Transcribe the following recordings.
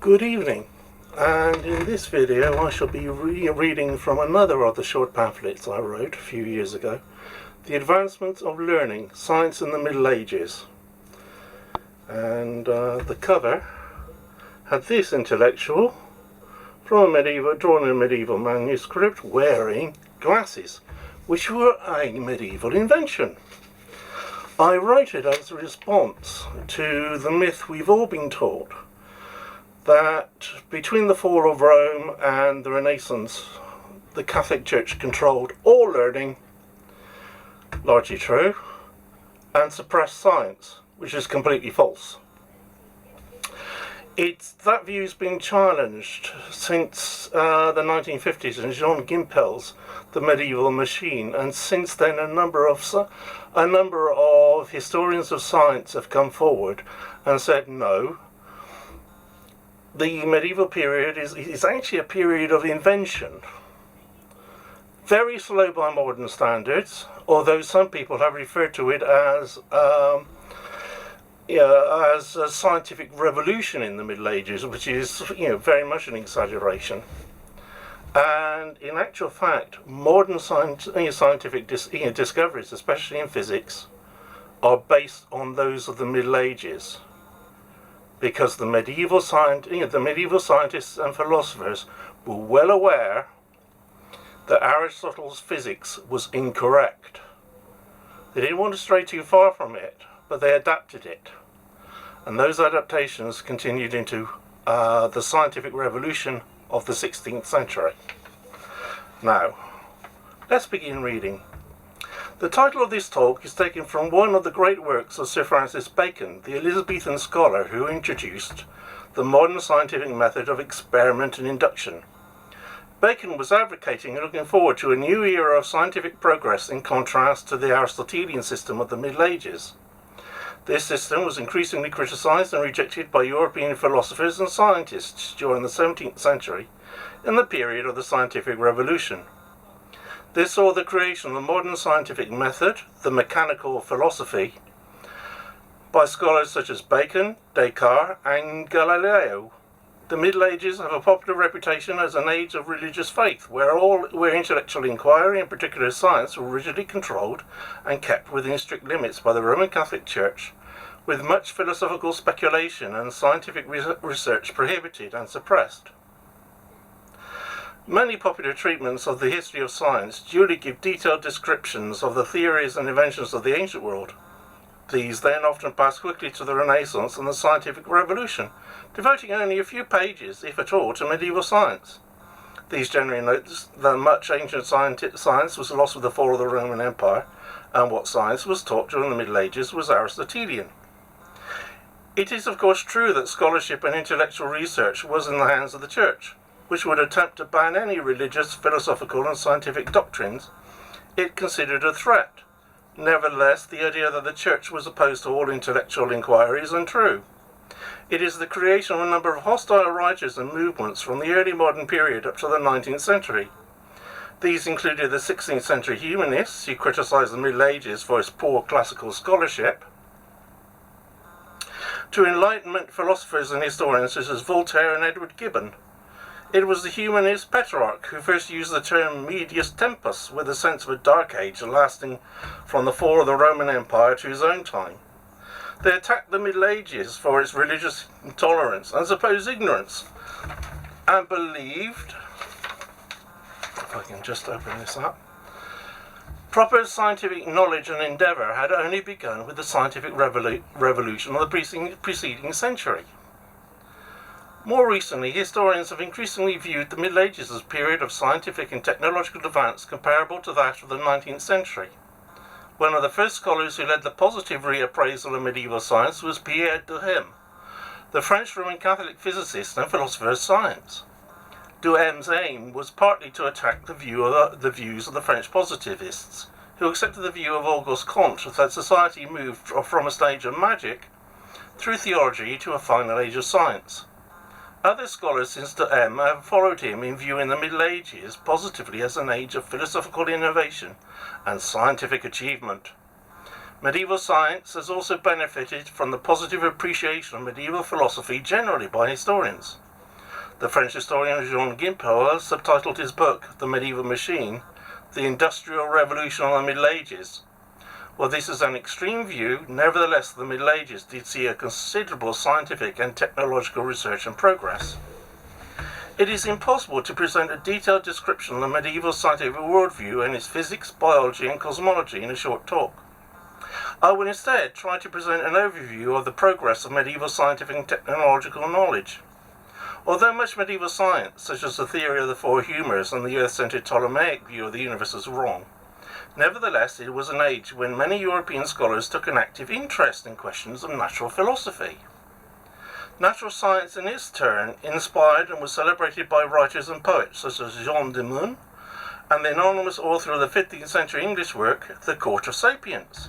Good evening, and in this video I shall be reading from another of the short pamphlets I wrote a few years ago, The Advancement of Learning, Science in the Middle Ages. And the cover had this intellectual from drawn in a medieval manuscript wearing glasses, which were a medieval invention. I wrote it as a response to the myth we've all been taught that between the fall of Rome and the Renaissance, the Catholic Church controlled all learning, largely true, and suppressed science, which is completely false. That view's been challenged since the 1950s in Jean Gimpel's The Medieval Machine, and since then a number of historians of science have come forward and said no. The medieval period is actually a period of invention, very slow by modern standards, although some people have referred to it as a scientific revolution in the Middle Ages, which is very much an exaggeration. And in actual fact, modern scientific discoveries, especially in physics, are based on those of the Middle Ages, because the medieval scientists and philosophers were well aware that Aristotle's physics was incorrect. They didn't want to stray too far from it, but they adapted it. And those adaptations continued into the scientific revolution of the 16th century. Now, let's begin reading. The title of this talk is taken from one of the great works of Sir Francis Bacon, the Elizabethan scholar who introduced the modern scientific method of experiment and induction. Bacon was advocating and looking forward to a new era of scientific progress in contrast to the Aristotelian system of the Middle Ages. This system was increasingly criticised and rejected by European philosophers and scientists during the 17th century, in the period of the scientific revolution. This saw the creation of the modern scientific method, the mechanical philosophy, by scholars such as Bacon, Descartes, and Galileo. The Middle Ages have a popular reputation as an age of religious faith, where intellectual inquiry, in particular science, were rigidly controlled and kept within strict limits by the Roman Catholic Church, with much philosophical speculation and scientific research prohibited and suppressed. Many popular treatments of the history of science duly give detailed descriptions of the theories and inventions of the ancient world. These then often pass quickly to the Renaissance and the scientific revolution, devoting only a few pages, if at all, to medieval science. These generally note that much ancient science was lost with the fall of the Roman Empire, and what science was taught during the Middle Ages was Aristotelian. It is of course true that scholarship and intellectual research was in the hands of the Church, which would attempt to ban any religious, philosophical and scientific doctrines it considered a threat. Nevertheless, the idea that the Church was opposed to all intellectual inquiry is untrue. It is the creation of a number of hostile writers and movements from the early modern period up to the 19th century. These included the 16th century humanists, who criticised the Middle Ages for its poor classical scholarship, to Enlightenment philosophers and historians such as Voltaire and Edward Gibbon. It was the humanist Petrarch who first used the term medius tempus with a sense of a dark age lasting from the fall of the Roman Empire to his own time. They attacked the Middle Ages for its religious intolerance and supposed ignorance, and believed, if I can just open this up, proper scientific knowledge and endeavour had only begun with the scientific revolution of the preceding century. More recently, historians have increasingly viewed the Middle Ages as a period of scientific and technological advance comparable to that of the 19th century. One of the first scholars who led the positive reappraisal of medieval science was Pierre Duhem, the French Roman Catholic physicist and philosopher of science. Duhem's aim was partly to attack the views of the French positivists, who accepted the view of Auguste Comte that society moved from a stage of magic through theology to a final age of science. Other scholars since Duhem have followed him in viewing the Middle Ages positively as an age of philosophical innovation and scientific achievement. Medieval science has also benefited from the positive appreciation of medieval philosophy generally by historians. The French historian Jean Gimpel subtitled his book, The Medieval Machine, The Industrial Revolution of the Middle Ages. While this is an extreme view, nevertheless the Middle Ages did see a considerable scientific and technological research and progress. It is impossible to present a detailed description of the medieval scientific worldview and its physics, biology and cosmology in a short talk. I will instead try to present an overview of the progress of medieval scientific and technological knowledge. Although much medieval science, such as the theory of the four humours and the earth-centred Ptolemaic view of the universe, was wrong, nevertheless it was an age when many European scholars took an active interest in questions of natural philosophy. Natural science in its turn inspired and was celebrated by writers and poets such as Jean de Meun and the anonymous author of the 15th century English work, The Court of Sapiens.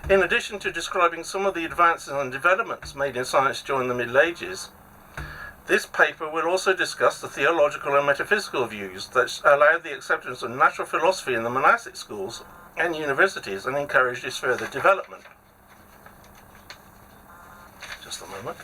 In addition to describing some of the advances and developments made in science during the Middle Ages, this paper will also discuss the theological and metaphysical views that allowed the acceptance of natural philosophy in the monastic schools and universities and encouraged its further development. Just a moment.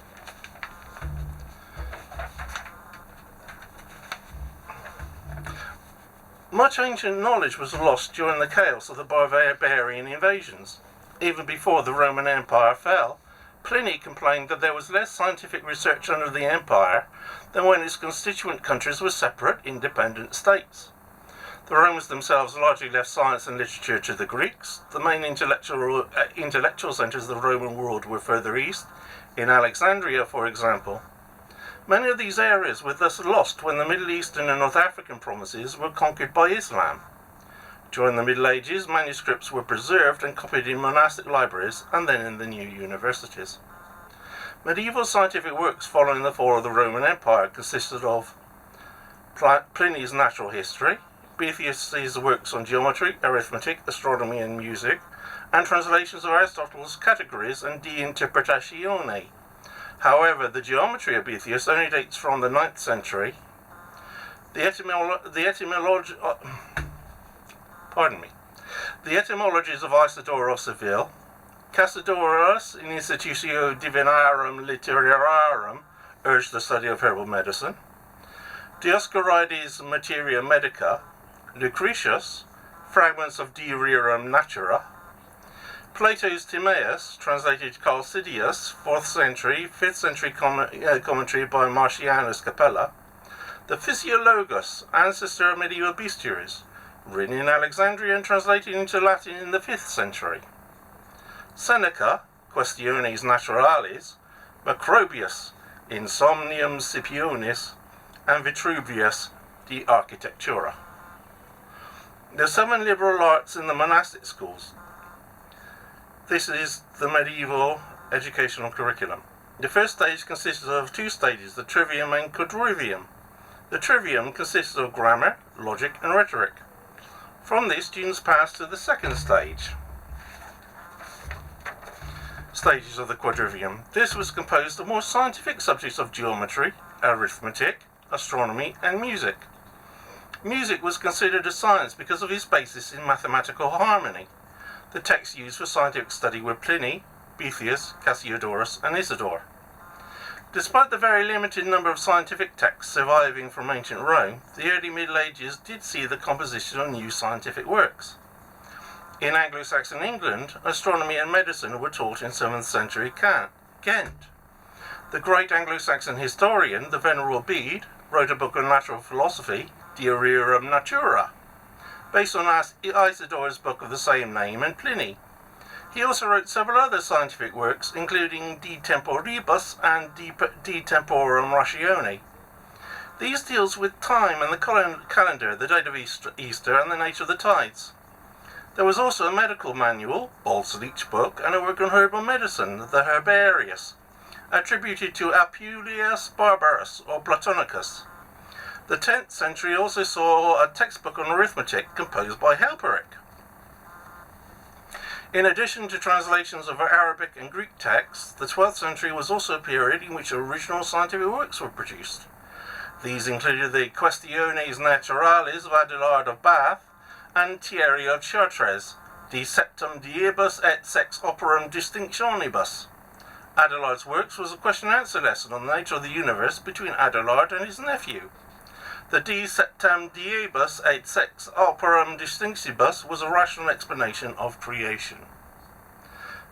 Much ancient knowledge was lost during the chaos of the barbarian invasions. Even before the Roman Empire fell, Pliny complained that there was less scientific research under the empire than when its constituent countries were separate, independent states. The Romans themselves largely left science and literature to the Greeks. The main intellectual centres of the Roman world were further east, in Alexandria, for example. Many of these areas were thus lost when the Middle Eastern and North African provinces were conquered by Islam. During the Middle Ages, manuscripts were preserved and copied in monastic libraries and then in the new universities. Medieval scientific works following the fall of the Roman Empire consisted of Pliny's Natural History, Boethius's works on geometry, arithmetic, astronomy and music, and translations of Aristotle's Categories and De Interpretatione. However, the geometry of Boethius only dates from the 9th century. The etymologies of Isidore of Seville, Cassiodorus in Institutio Divinarum Literarum urged the study of herbal medicine, Dioscorides' Materia Medica, Lucretius, fragments of De Rerum Natura, Plato's Timaeus, translated Chalcidius, 4th century, 5th century commentary by Marcianus Capella, the Physiologus, ancestor of medieval bestiaries, written in Alexandria and translated into Latin in the 5th century, Seneca, Questiones Naturalis, Macrobius, Insomnium Scipionis, and Vitruvius, De Architectura. The 7 liberal arts in the monastic schools. This is the medieval educational curriculum. The first stage consisted of 2 stages, the trivium and quadrivium. The trivium consisted of grammar, logic and rhetoric. From this, students passed to the second stage. Stages of the quadrivium. This was composed of more scientific subjects of geometry, arithmetic, astronomy and music. Music was considered a science because of its basis in mathematical harmony. The texts used for scientific study were Pliny, Boethius, Cassiodorus and Isidore. Despite the very limited number of scientific texts surviving from ancient Rome, the early Middle Ages did see the composition of new scientific works. In Anglo-Saxon England, astronomy and medicine were taught in 7th century Kent. The great Anglo-Saxon historian, the Venerable Bede, wrote a book on natural philosophy, De Rerum Natura, based on Isidore's book of the same name and Pliny. He also wrote several other scientific works, including De Temporibus and De Temporum Ratione. These deals with time and the calendar, the date of Easter and the nature of the tides. There was also a medical manual, Ball's Leech Book, and a work on herbal medicine, the Herbarius, attributed to Apuleius Barbarus or Platonicus. The 10th century also saw a textbook on arithmetic composed by Helperic. In addition to translations of Arabic and Greek texts, the 12th century was also a period in which original scientific works were produced. These included the Questiones Naturalis of Adelard of Bath and Thierry of Chartres, De Septem Diebus et Sex Operum Distinctionibus, Adelard's works was a question-answer lesson on the nature of the universe between Adelard and his nephew. The De Septem Diebus et Sex Operum Distinctibus was a rational explanation of creation.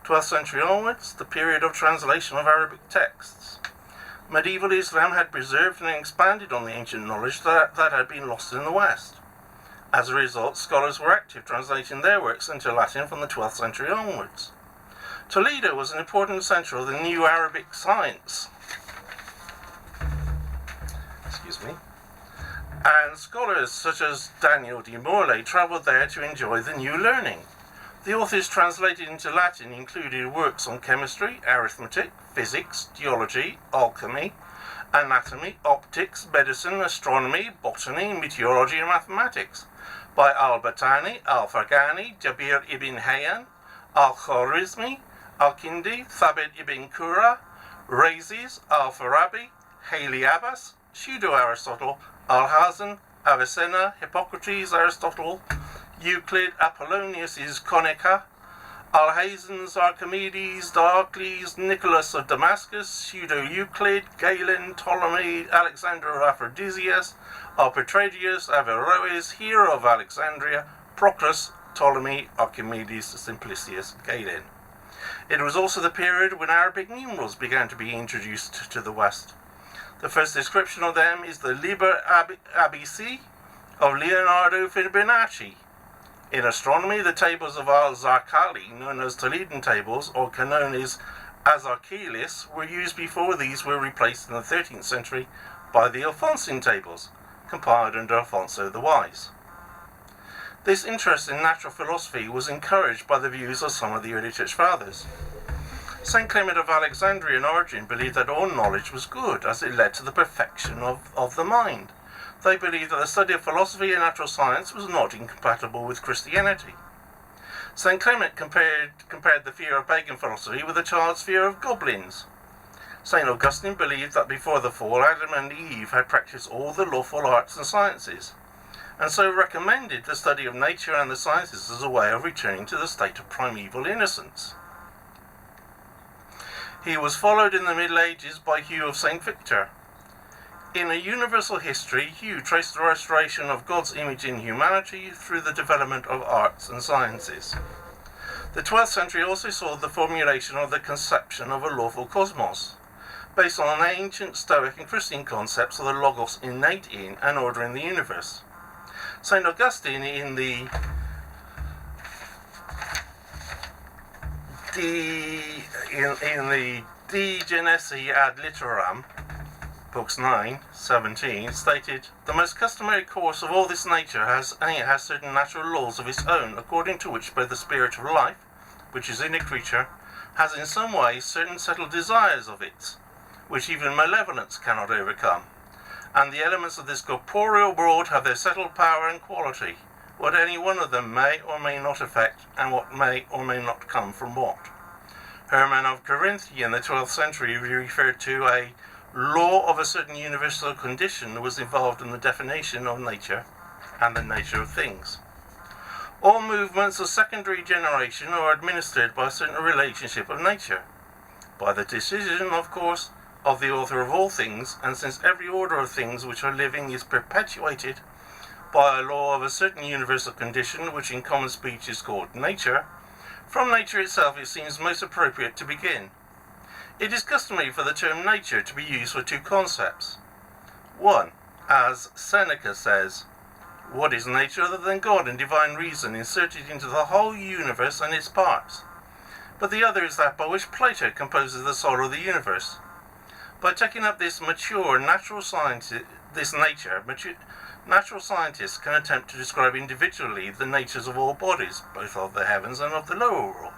12th century onwards, the period of translation of Arabic texts. Medieval Islam had preserved and expanded on the ancient knowledge that had been lost in the West. As a result, scholars were active translating their works into Latin from the 12th century onwards. Toledo was an important centre of the new Arabic science. And scholars such as Daniel de Morlaix travelled there to enjoy the new learning. The authors translated into Latin included works on chemistry, arithmetic, physics, geology, alchemy, anatomy, optics, medicine, astronomy, botany, meteorology and mathematics by Al-Battani, Al-Farghani, Jabir ibn Hayyan, Al-Khwarizmi, Al-Kindi, Thabit ibn Qurra, Rhazes, Al-Farabi, Haley Abbas, Pseudo-Aristotle, Alhazen, Avicenna, Hippocrates, Aristotle, Euclid, Apollonius' Conica, Alhazen's Archimedes, Diocles, Nicholas of Damascus, Pseudo-Euclid, Galen, Ptolemy, Alexander of Aphrodisias, Alpetradius, Averroes, Hero of Alexandria, Proclus, Ptolemy, Archimedes, Simplicius, Galen. It was also the period when Arabic numerals began to be introduced to the West. The first description of them is the Liber Abaci of Leonardo Fibonacci. In astronomy, the tables of Al-Zarqali, known as Toledan tables or Canones Azarquilis, were used before these were replaced in the 13th century by the Alphonsine tables, compiled under Alfonso the Wise. This interest in natural philosophy was encouraged by the views of some of the early church fathers. St. Clement of Alexandria and Origen believed that all knowledge was good, as it led to the perfection of the mind. They believed that the study of philosophy and natural science was not incompatible with Christianity. St. Clement compared the fear of pagan philosophy with a child's fear of goblins. St. Augustine believed that before the fall, Adam and Eve had practiced all the lawful arts and sciences, and so recommended the study of nature and the sciences as a way of returning to the state of primeval innocence. He was followed in the Middle Ages by Hugh of St. Victor. In A Universal History, Hugh traced the restoration of God's image in humanity through the development of arts and sciences. The 12th century also saw the formulation of the conception of a lawful cosmos, based on the ancient Stoic and Christian concepts of the Logos innate in and order in the universe. St. Augustine in the De Genesi ad Litteram, Books 9, 17, stated, "The most customary course of all this nature has certain natural laws of its own, according to which both the spirit of life, which is in a creature, has in some way certain settled desires of its, which even malevolence cannot overcome. And the elements of this corporeal world have their settled power and quality, what any one of them may or may not affect, and what may or may not come from what." Hermann of Carinthia in the 12th century referred to a law of a certain universal condition that was involved in the definition of nature and the nature of things. All movements of secondary generation are administered by a certain relationship of nature, by the decision, of course, of the author of all things, and since every order of things which are living is perpetuated by a law of a certain universal condition, which in common speech is called nature, from nature itself it seems most appropriate to begin. It is customary for the term nature to be used for two concepts. One, as Seneca says, what is nature other than God and divine reason inserted into the whole universe and its parts? But the other is that by which Plato composes the soul of the universe. By taking up this natural scientists can attempt to describe individually the natures of all bodies, both of the heavens and of the lower world.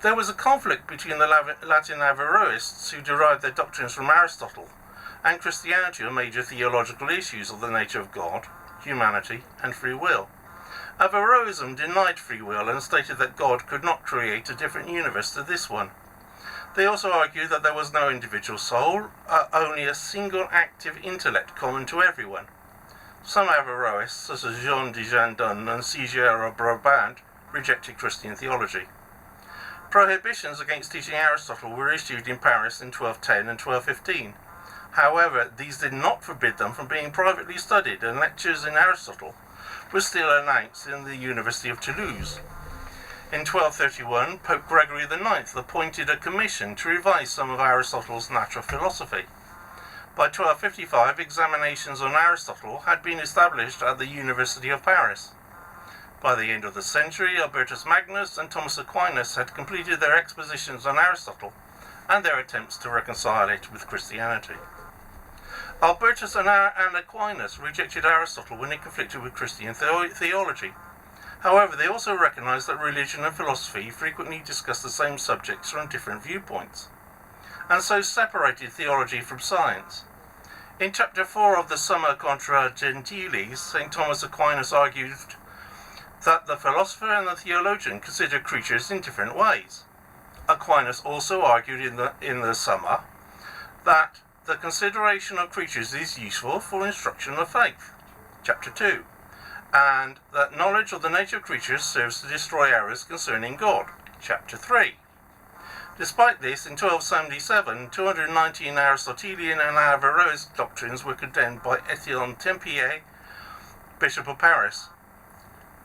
There was a conflict between the Latin Averroists, who derived their doctrines from Aristotle, and Christianity on major theological issues of the nature of God, humanity, and free will. Averroism denied free will and stated that God could not create a different universe to this one. They also argued that there was no individual soul, only a single active intellect common to everyone. Some Averroists, such as Jean de Jandun and Sigier of Brabant, rejected Christian theology. Prohibitions against teaching Aristotle were issued in Paris in 1210 and 1215. However, these did not forbid them from being privately studied, and lectures in Aristotle were still announced in the University of Toulouse. In 1231, Pope Gregory IX appointed a commission to revise some of Aristotle's natural philosophy. By 1255, examinations on Aristotle had been established at the University of Paris. By the end of the century, Albertus Magnus and Thomas Aquinas had completed their expositions on Aristotle and their attempts to reconcile it with Christianity. Albertus and Aquinas rejected Aristotle when it conflicted with Christian theology. However, they also recognized that religion and philosophy frequently discuss the same subjects from different viewpoints, and so separated theology from science. In chapter 4 of the Summa contra Gentiles, St. Thomas Aquinas argued that the philosopher and the theologian consider creatures in different ways. Aquinas also argued in the Summa that the consideration of creatures is useful for instruction of faith, chapter 2, and that knowledge of the nature of creatures serves to destroy errors concerning God, chapter 3. Despite this, in 1277, 219 Aristotelian and Averroist doctrines were condemned by Étienne Tempier, Bishop of Paris.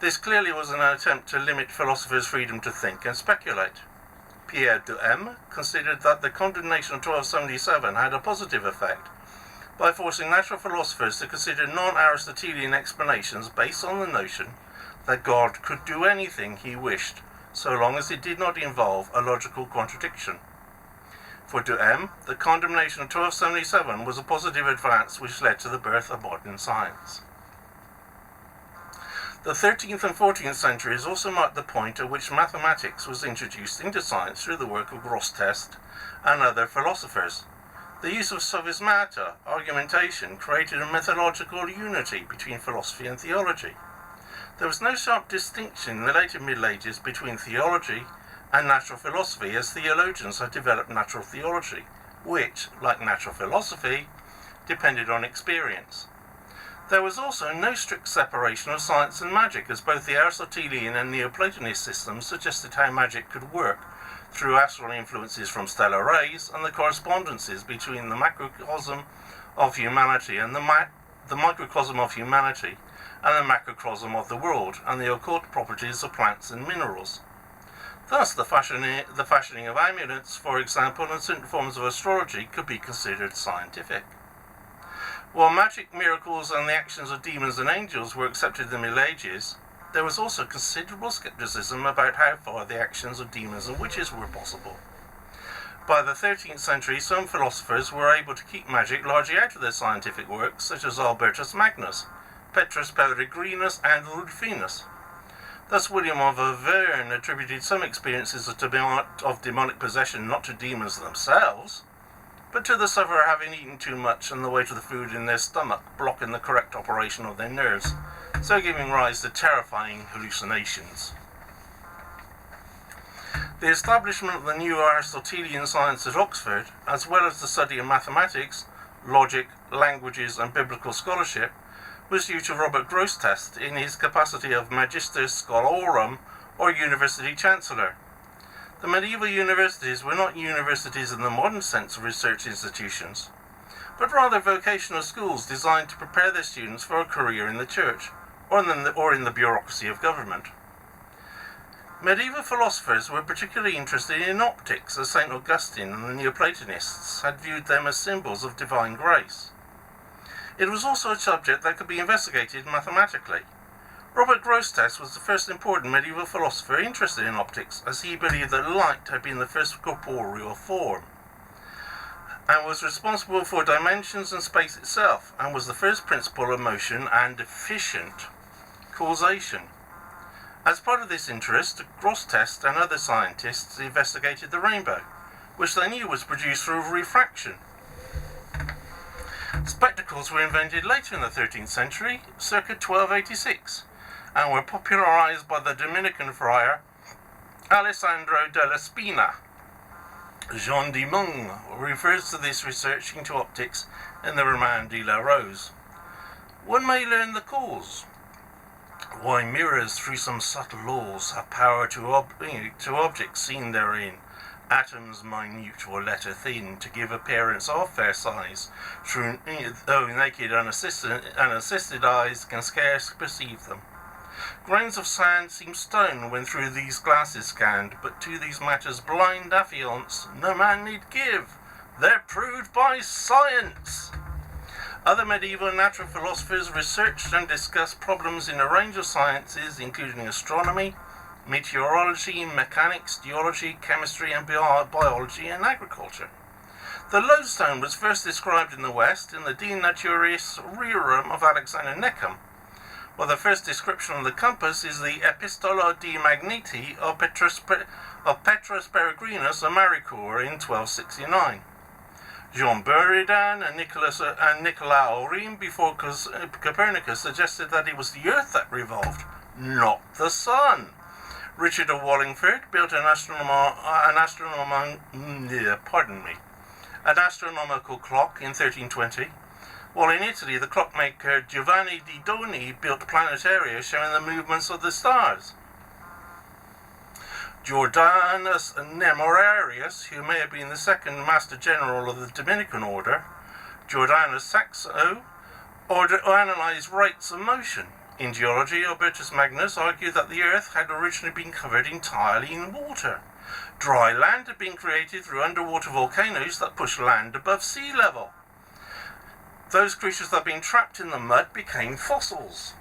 This clearly was an attempt to limit philosophers' freedom to think and speculate. Pierre de M. considered that the condemnation of 1277 had a positive effect by forcing natural philosophers to consider non-Aristotelian explanations based on the notion that God could do anything he wished, so long as it did not involve a logical contradiction. For de M., the condemnation of 1277 was a positive advance which led to the birth of modern science. The 13th and 14th centuries also marked the point at which mathematics was introduced into science through the work of Grosseteste and other philosophers. The use of sophismata, argumentation, created a methodological unity between philosophy and theology. There was no sharp distinction in the later Middle Ages between theology and natural philosophy, as theologians had developed natural theology, which, like natural philosophy, depended on experience. There was also no strict separation of science and magic, as both the Aristotelian and Neoplatonist systems suggested how magic could work through astral influences from stellar rays and the correspondences between the macrocosm of humanity and the microcosm of humanity and the macrocosm of the world, and the occult properties of plants and minerals. Thus, the fashioning of amulets, for example, and certain forms of astrology could be considered scientific. While magic, miracles, and the actions of demons and angels were accepted in the Middle Ages, there was also considerable skepticism about how far the actions of demons and witches were possible. By the 13th century, some philosophers were able to keep magic largely out of their scientific works, such as Albertus Magnus, Petrus Peregrinus, and Rufinus. Thus, William of Auvergne attributed some experiences of demonic possession not to demons themselves, but to the sufferer having eaten too much and the weight of the food in their stomach blocking the correct operation of their nerves, so giving rise to terrifying hallucinations. The establishment of the new Aristotelian science at Oxford, as well as the study of mathematics, logic, languages, and biblical scholarship, was due to Robert Grosseteste in his capacity of Magister Scholarum, or University Chancellor. The medieval universities were not universities in the modern sense of research institutions, but rather vocational schools designed to prepare their students for a career in the church, or in the bureaucracy of government. Medieval philosophers were particularly interested in optics, as St. Augustine and the Neoplatonists had viewed them as symbols of divine grace. It was also a subject that could be investigated mathematically. Robert Grosseteste was the first important medieval philosopher interested in optics, as he believed that light had been the first corporeal form, and was responsible for dimensions and space itself, and was the first principle of motion and efficient causation. As part of this interest, Grosseteste and other scientists investigated the rainbow, which they knew was produced through refraction. Spectacles were invented later in the 13th century, circa 1286, and were popularized by the Dominican friar Alessandro della Spina. Jean de Meung refers to this research into optics in the Roman de la Rose. One may learn the cause. Why mirrors through some subtle laws have power to objects seen therein, atoms minute or letter thin, to give appearance of fair size, though naked unassisted eyes can scarce perceive them. Grains of sand seem stone when through these glasses scanned, but to these matters blind affiance no man need give. They're proved by science. Other medieval natural philosophers researched and discussed problems in a range of sciences, including astronomy, meteorology, mechanics, geology, chemistry, and biology and agriculture. The lodestone was first described in the West in the De Naturis Rerum of Alexander Neckham, while the first description of the compass is the Epistola de Magneti of Petrus Peregrinus of Maricourt in 1269. Jean Buridan and Nicolas Aurin before Copernicus suggested that it was the Earth that revolved, not the Sun. Richard of Wallingford built an astronomical clock in 1320, while in Italy the clockmaker Giovanni di Doni built planetaria showing the movements of the stars. Jordanus Nemorarius, who may have been the second Master General of the Dominican Order, Jordanus Saxo, analysed rates of motion. In geology, Albertus Magnus argued that the Earth had originally been covered entirely in water. Dry land had been created through underwater volcanoes that pushed land above sea level. Those creatures that had been trapped in the mud became fossils.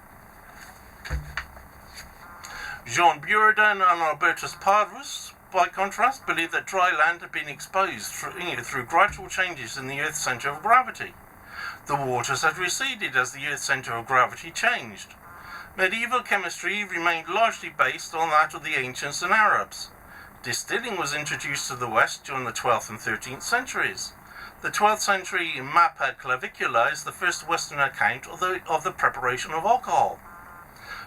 Jean Buridan and Albertus Parvus, by contrast, believed that dry land had been exposed through gradual changes in the Earth's centre of gravity. The waters had receded as the Earth's centre of gravity changed. Medieval chemistry remained largely based on that of the ancients and Arabs. Distilling was introduced to the West during the 12th and 13th centuries. The 12th century Mappa Clavicula is the first Western account of the preparation of alcohol.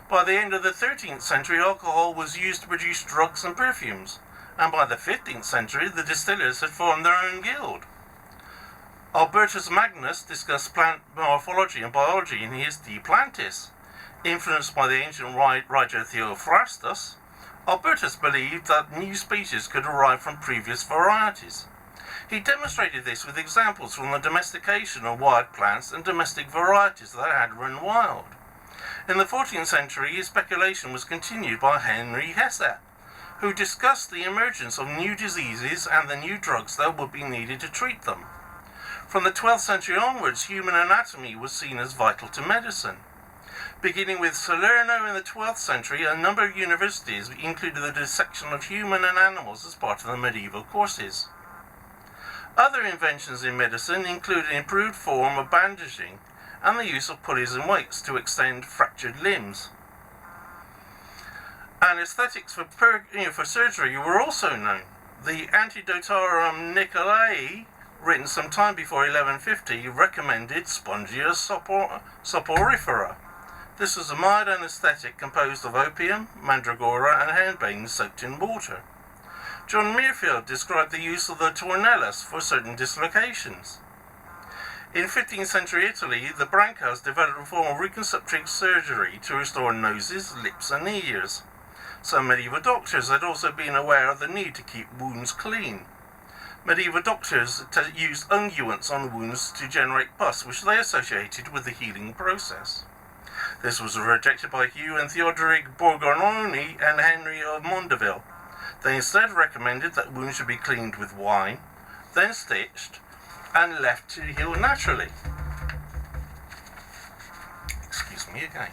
By the end of the 13th century, alcohol was used to produce drugs and perfumes, and by the 15th century, the distillers had formed their own guild. Albertus Magnus discussed plant morphology and biology in his De Plantis. Influenced by the ancient writer Theophrastus, Albertus believed that new species could arrive from previous varieties. He demonstrated this with examples from the domestication of wild plants and domestic varieties that had run wild. In the 14th century, his speculation was continued by Henry Hesse, who discussed the emergence of new diseases and the new drugs that would be needed to treat them. From the 12th century onwards, human anatomy was seen as vital to medicine. Beginning with Salerno in the 12th century, a number of universities included the dissection of human and animals as part of the medieval courses. Other inventions in medicine included an improved form of bandaging and the use of pulleys and weights to extend fractured limbs. Anesthetics for surgery were also known. The Antidotarum Nicolai, written some time before 1150, recommended spongia soporifera. This was a mild anesthetic composed of opium, mandragora, and henbane soaked in water. John Meerfield described the use of the tornellus for certain dislocations. In 15th century Italy, the Brancas developed a form of reconstructive surgery to restore noses, lips, and ears. Some medieval doctors had also been aware of the need to keep wounds clean. Medieval doctors used unguents on wounds to generate pus, which they associated with the healing process. This was rejected by Hugh and Theodoric Borgognoni and Henry of Mondeville. They instead recommended that wounds should be cleaned with wine, then stitched, and left to heal naturally. Excuse me again.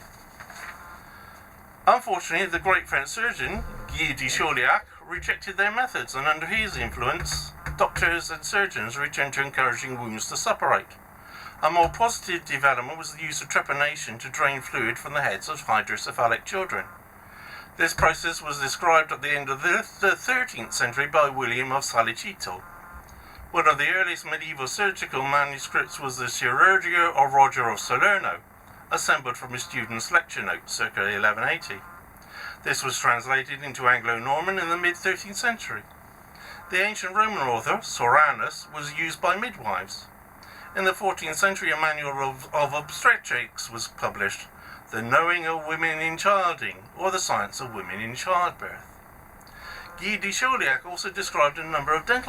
Unfortunately, the great French surgeon, Guy de Chauliac, rejected their methods, and under his influence, doctors and surgeons returned to encouraging wounds to suppurate. A more positive development was the use of trepanation to drain fluid from the heads of hydrocephalic children. This process was described at the end of the 13th century by William of Salicito. One of the earliest medieval surgical manuscripts was the Chirurgia of Roger of Salerno, assembled from his students' lecture notes circa 1180. This was translated into Anglo-Norman in the mid-13th century. The ancient Roman author, Soranus, was used by midwives. In the 14th century, a manual of obstetrics was published. the knowing of women in childing, or the science of women in childbirth. Guy de Chauliac also described a number of dental